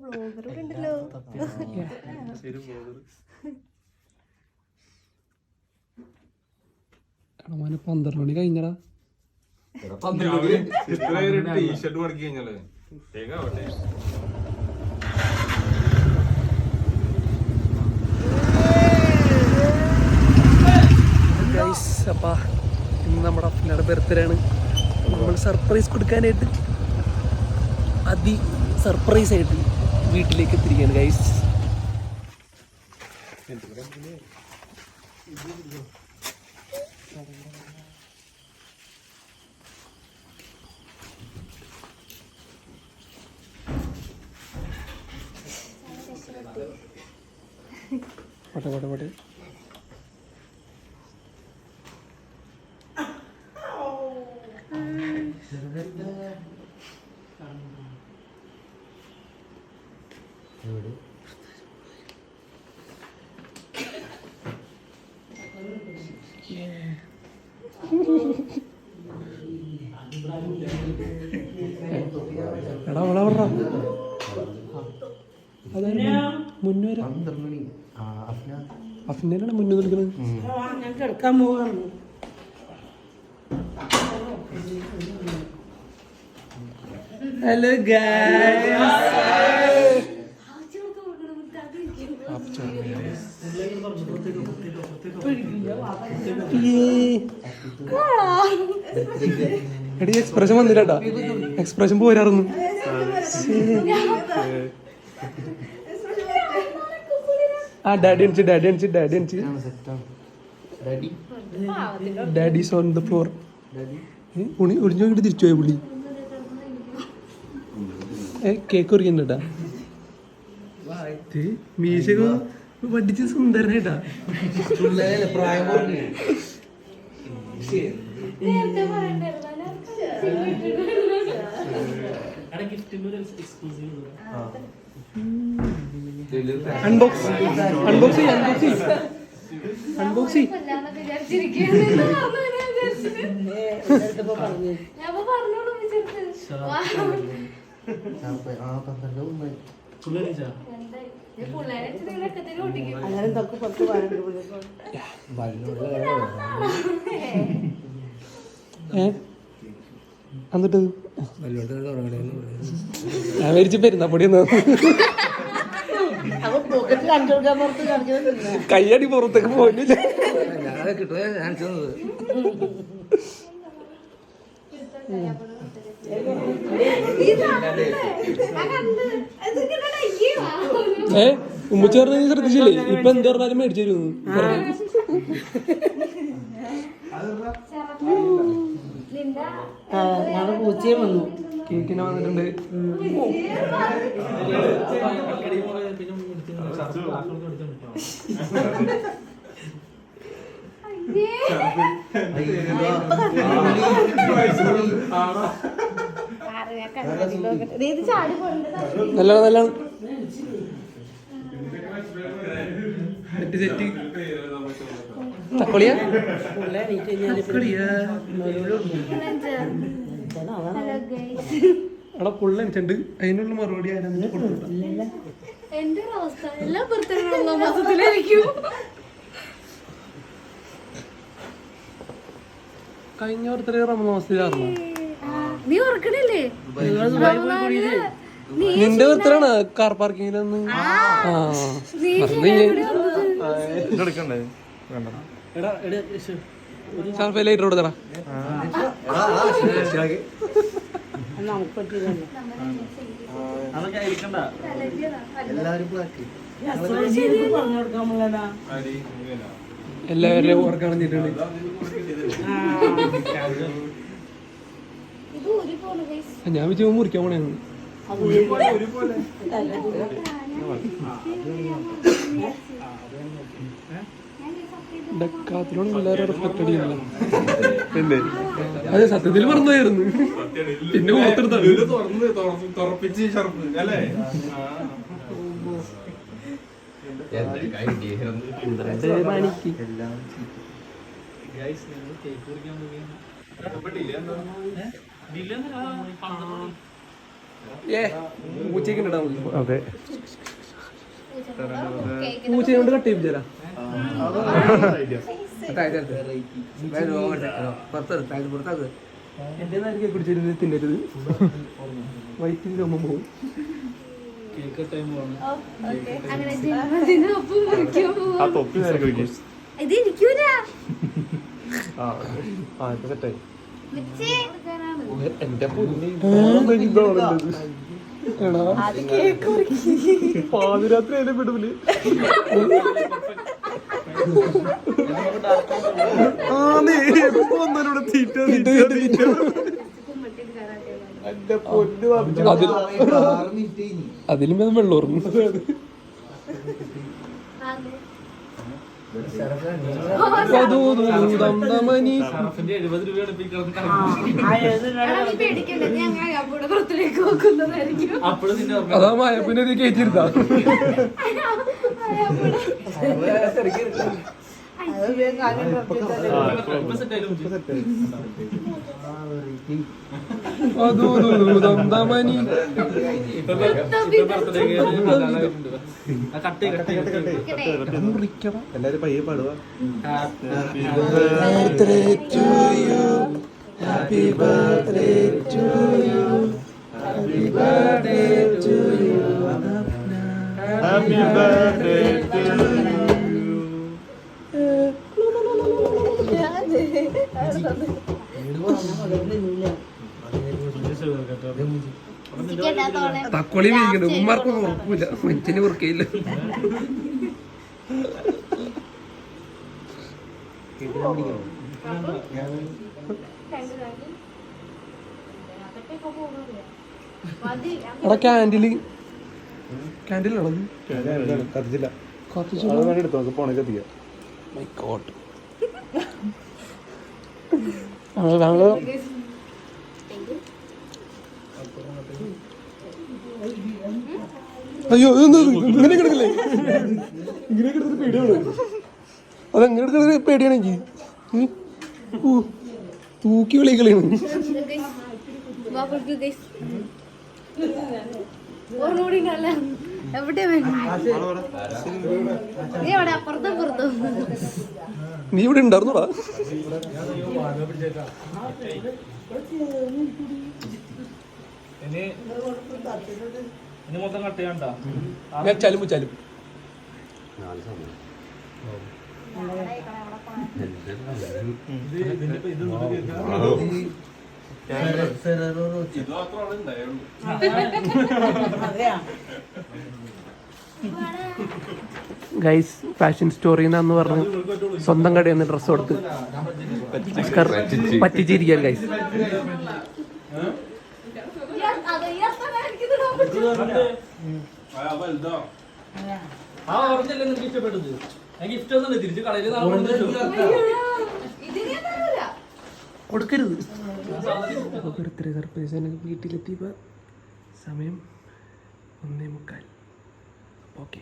ഉണ്ടല്ലോ. 12 മണി കഴിഞ്ഞടാ. ടീഷർട്ട് മടക്കി കഴിഞ്ഞാലേ അപ്പാ ഇന്ന് നമ്മുടെ അഫ്നയുടെ ബർത്ത്ഡേ ആണ്. നമ്മൾ സർപ്രൈസ് കൊടുക്കാനായിട്ട് സർപ്രൈസ് ആയിട്ട് വീട്ടിലേക്ക് എത്തിരിക്കുകയാണ് ഗൈസ്. പോട്ടെ എടാ അവിടെ പറ. മുന്നൂറ് അഫ്നാണ് മുന്നേ നിൽക്കുന്നത്. ഞാൻ കിടക്കാൻ പോവാണ്. Hello guys. എടി എക്സ്പ്രഷൻ വന്നില്ലാട്ടാ. എക്സ്പ്രഷൻ പോരായിരുന്നു. ആ ഡാഡി അണിച്ച് ഡാഡീസ് ഓൺ ദ ഫ്ലോർ. ഒളിഞ്ഞു നോക്കിട്ട് തിരിച്ചു പോയ പുള്ളി. കേക്ക് കുറിക്കണ്ടാ. മീശക്ക് പഠിച്ച് സുന്ദരനായിട്ടാ. അൺബോക്സ് എന്നിട്ട് ഞാൻ മേടിച്ച് പെരുന്നാ പൊടിയൊന്നും കയ്യടി പുറത്തേക്ക് പോയില്ല. ഉമ്മച്ചി പറഞ്ഞ ശ്രദ്ധിച്ചില്ലേ? ഇപ്പൊ എന്ത് പറഞ്ഞാലും മേടിച്ചു തരുന്നു. പൂച്ചയെ വന്നു. കേക്കിന് വന്നിട്ടുണ്ട്. നല്ല സെറ്റ് തക്കോളിയാ അവിടെ പുള്ളുണ്ട്. അതിനുള്ള മറുപടി ആരാന്ന് കൊടുത്തിട്ട. എന്റെ അവസ്ഥ എല്ലാ ബർത്ത്ഡേ മാസത്തിലായിരിക്കും. കഴിഞ്ഞ ബർത്ത്ഡേ റമദാനിലായിരുന്നു. നീ ഓർക്കണില്ലേ? നിന്റെ ബർത്ത്ഡേ ആണ് കാർ പാർക്കിങ്ങിലൊന്ന്. ലൈറ്റർ കൊടുത്തടാ. എല്ലാവരും ഓർക്കാൻ വേണ്ടിട്ടുണ്ട്. ഞാൻ വിജയം മുറിക്കാൻ പോണേന്ന്. ഡക്കാത്തിനോട് എല്ലാവരും റെസ്പെക്ട് അടിയല്ലോ. അതെ സത്യത്തിൽ മറന്നായിരുന്നു. പിന്നെ പൂച്ചയ്ക്ക് ഇടാൻ മതി. അതെ പൂച്ചയെ കൊണ്ട് കട്ട് ചെയ്യിപ്പിച്ചാ എന്റെ നേരം പിടിച്ചിരുന്ന് തിന്നരുത്. വയറ്റിൽ രോമം പോകും. അങ്ങനെ ജന്മദിനം ഒപ്പം മുറിക്കാൻ പോവാ. ആ തൊപ്പി നേരെ കഴിക്കും ഇത് ഇരിക്കൂല. സെറ്റായി മിച്ചി കൊടുക്കാനാണ്. എന്റെ പാതിരാത്രി അതിനെ വിടൂല് ഒന്നോടെ തീറ്റ എന്റെ പൊന്നു അതിലും വെള്ളം ഓർമ്മ. അതാ മായപ്പിനെ കയറ്റിരുത്താ. എല്ലാരും പയ്യെ പാടുക. തക്കോളി വീഴുന്നുണ്ട്. ഉമ്മാർക്കൊന്നും ഉറപ്പില്ല. മനുഷ്യന് ഉറക്കയില്ല. എടാ ക്യാൻഡിലാണോ കത്തിച്ചില്ല കത്തിച്ചു? എടുത്തു നമുക്ക് പോണേ കത്തിക്കാം. അയ്യോ ഇങ്ങനെ കിടക്കില്ലേ? ഇങ്ങനെ കിടന്നിട്ട് പേടിയാണ്. അതെങ്ങനെ എടുക്കുന്നത് പേടിയാണ് എനിക്ക്. തൂക്കി വിളികളാണ്. നീ ഇവിടെ ഉണ്ടായിരുന്നോടാ? ഞാൻ ചലും ചലും. ഗൈസ് ഫാഷൻ സ്റ്റോറിന്ന് പറഞ്ഞു സ്വന്തം കടയിൽ നിന്ന് ഡ്രസ്സ് കൊടുത്ത് പറ്റിച്ചിരിക്കാൻ ഗൈസ്. കൊടുക്കരുത്. ബർത്ത്ഡേ സർപ്രൈസ് വീട്ടിലെത്തിയപ്പോൾ സമയം 1:45. ഓക്കെ.